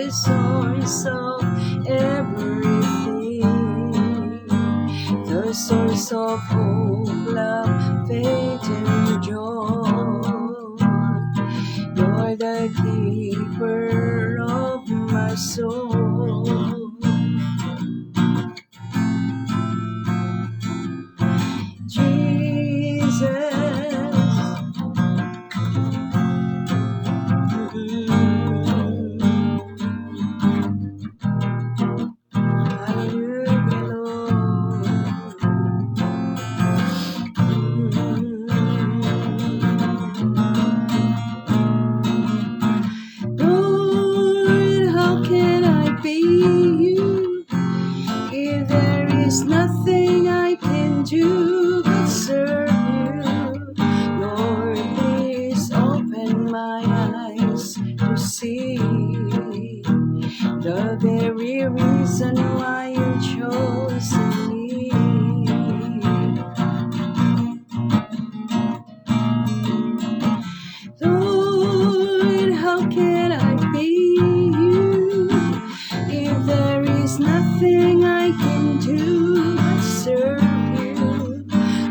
the source of everything, the source of hope, love, faith, and joy. You're the keeper of my soul. Jesus. Lord, how can I be you if there is nothing I can do but serve you? Lord, please open my eyes to see the very reason why you chose me. Lord, how can I be you if there is nothing I can do but serve you?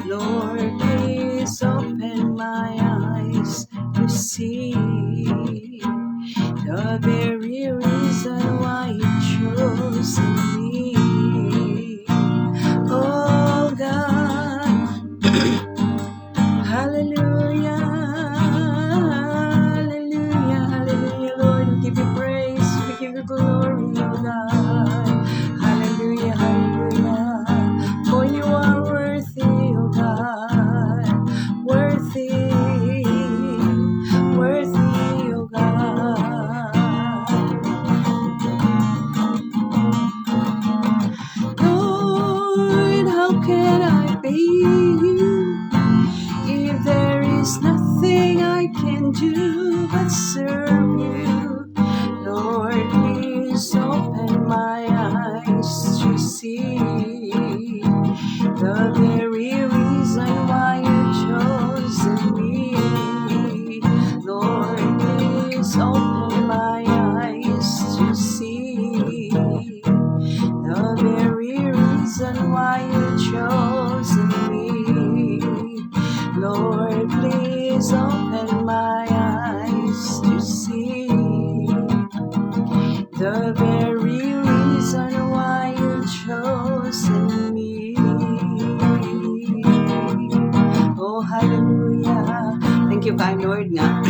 Lord, please open my eyes to see the very reason why you chose me. Oh God, hallelujah, hallelujah, hallelujah, Lord, we give you praise, we give you glory, oh God, hallelujah, hallelujah, for you are worthy, oh God, worthy, worthy, oh God. Lord, how can I be you if there is nothing I can do but serve you? Lord, please open my eyes to see the very reason why you chose me. Lord, please open my eyes to see the very reason why you chose me. Lord, please open my eyes to see the very reason why you chose me. Oh, hallelujah. Thank you kay Lord nga.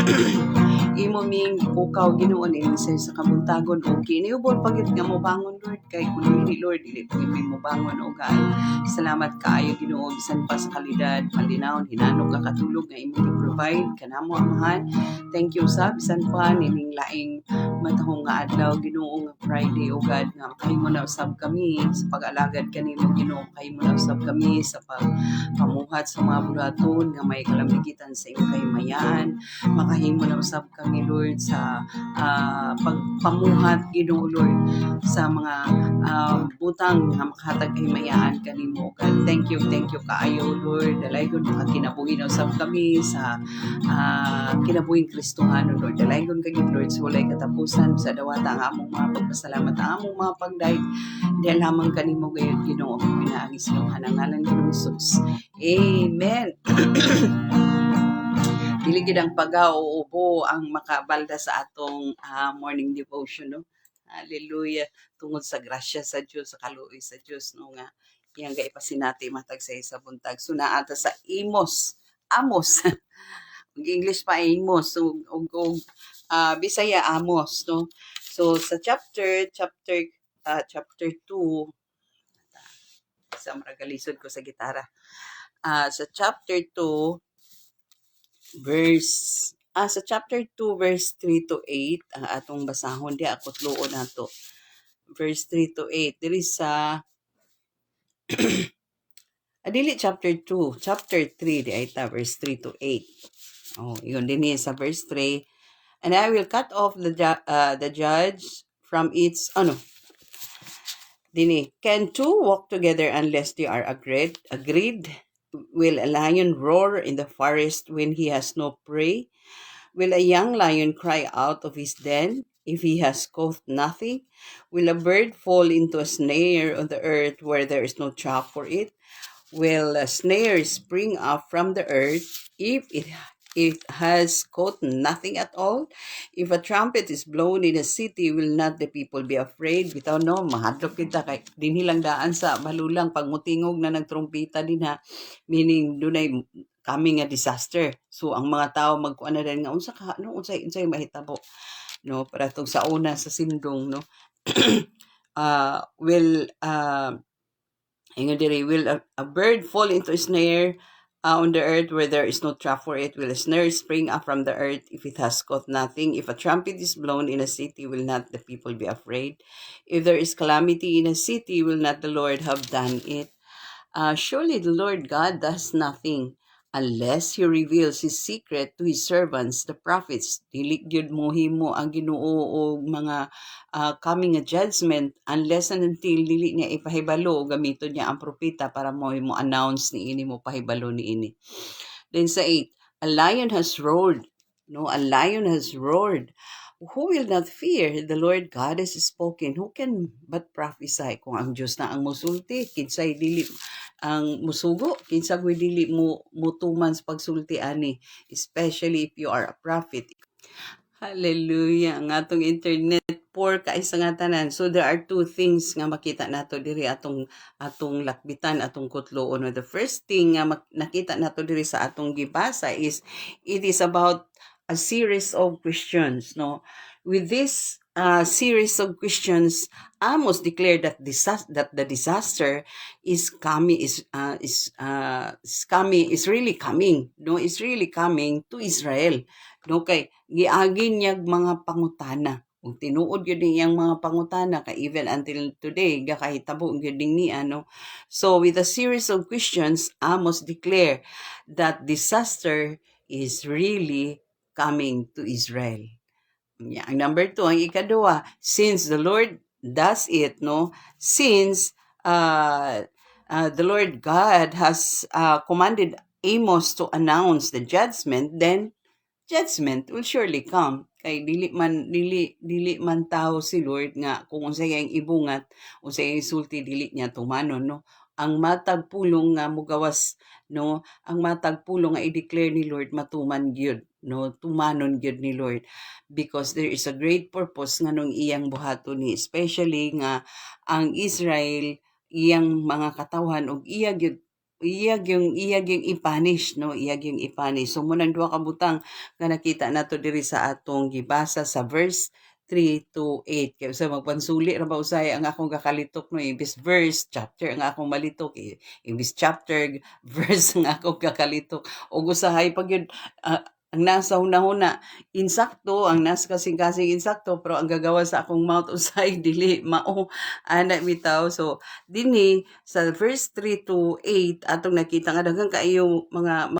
Imo ming pukaw Ginoo ni sa kabuntagon o kiniubon pagit nga mo bangon Lord kay kun dili Lord dili ko mo bangon o God. Salamat kaayo Ginoo bisan pa sa kalidad malinaw hinanong ka katulog nga imo gi-provide kanamo amahan. Thank you sa bisan pa nining laing matahong nga adlaw Ginoo nga Friday o God nga makahimo na usab kami sa pag-alagad kanimo Ginoo makahimo na usab kami sa pamuhat sa mga bulaton nga may kalamigitan sa imong kahimayaan makahimo na usab kami Lord sa pagpamuhat Ginoo Lord sa mga butang nga makahatag kahimayaan kanimo God. Thank you kaayo Lord dalaygon makakinabuhi na usab kami sa kinabuhing Kristohano Lord dalaygon kay Lord sa walay katapusan sa dawata ang among mga pagpasalamat ang among mga pagdayeg di lamang kanimo gayud Ginoo pinaagi sa imong ngalan ni Jesus. Amen. Dili gid ang pag-uubo ang makabalda sa atong morning devotion no. Hallelujah. Tungod sa grasya sa Dios sa kaluoy sa Dios no nga iyang gaipasinati matag sa buntag. So naata sa Amos. English pa Amos ug Bisaya Amos no. So sa chapter 2 sa maragalisod ko sa gitara. Sa chapter 2 sa chapter 2 verse 3 to 8 ang atong basahon di ako tluon nato. Verse 3 to 8 diri sa dili chapter 2, chapter 3 di ay ta verse 3 to 8. Oh, yun din sa verse 3. And I will cut off the judge from its Dini, can two walk together unless they are agreed? Will a lion roar in the forest when he has no prey? Will a young lion cry out of his den? if he has caught nothing? Will a bird fall into a snare on the earth where there is no trap for it? Will a snare spring up from the earth if it has caught nothing at all? If a trumpet is blown in a city, will not the people be afraid? Bitaw no, mahadlok kita kay dinhi lang daan sa balulang pagmutingog na nagtrumpita dinha, meaning dunay coming a disaster. So ang mga tao magkuan na rin nga unsa ka no unsay mahitabo no para tong sa una sa sindong no. Will Ingon diri, will a bird fall into a snare on the earth where there is no trap for it? Will a snare spring up from the earth if it has caught nothing? If a trumpet is blown in a city, will not the people be afraid? If there is calamity in a city, will not the Lord have done it? Surely the Lord God does nothing unless He reveals His secret to His servants, the prophets. Dili gyud mo himo ang Ginoo o mga coming a judgment unless and until dili niya ipahibalo o gamiton niya ang propeta para mo announce ni ini mo pahibalo ni ini. Then sa 8, a lion has roared. No, a lion has roared. Who will not fear? The Lord God has spoken. Who can but prophesy? Kung ang Diyos na ang musulti, kinsay dili ang musugo, kinsay dili mo mutuman sa pagsulti ani, especially if you are a prophet. Hallelujah. Ang atong internet poor kaisa nga tanan. So there are two things nga makita nato diri atong lakbitan, atong kutloon. The first thing nga nakita nato diri sa atong gibasa is it is about a series of questions, no? With this series of questions, Amos declared that the disaster is coming is really coming, no? It's really coming to Israel, no? Kay giagin niyag mga pangutana. Kung tinuod yun niyang mga pangutana, kay even until today, gakahitabo yun niya, no? So, with a series of questions, Amos declared that disaster is really coming to Israel. Yeah, ang number 2, ang ikadua, since the Lord does it, no? Since the Lord God has commanded Amos to announce the judgment, then judgment will surely come. Kay dili man tao si Lord nga kung unsay ang ibungat, unsay sulti dili niya tumanon, no? Ang matag pulong nga mugawas, no? Ang matag pulong nga i-declare ni Lord matuman gyud, no? Tumanon gyud ni Lord because there is a great purpose nga nung iyang buhaton ni, especially nga ang Israel iyang mga katawhan og iyag yung ipanish, no? Iyag yung ipanish. So munang duha ka butang nga nakita nato diri sa atong gibasa sa verse 3 to 8. Kaya sa magpansuli ra ba usay ang akong kakalitok, no? Imbis verse, chapter ang akong malitok. Imbis chapter, verse ang akong kakalitok. O usahay pag yun, ang nasa hunahuna, insakto, ang nasa kasing-kasing insakto, pero ang gagawa sa akong mouth usay, dili, mao, anak bitaw. So, dinhi, sa verse 3 to 8, atong nakita nga daghang kaayo mga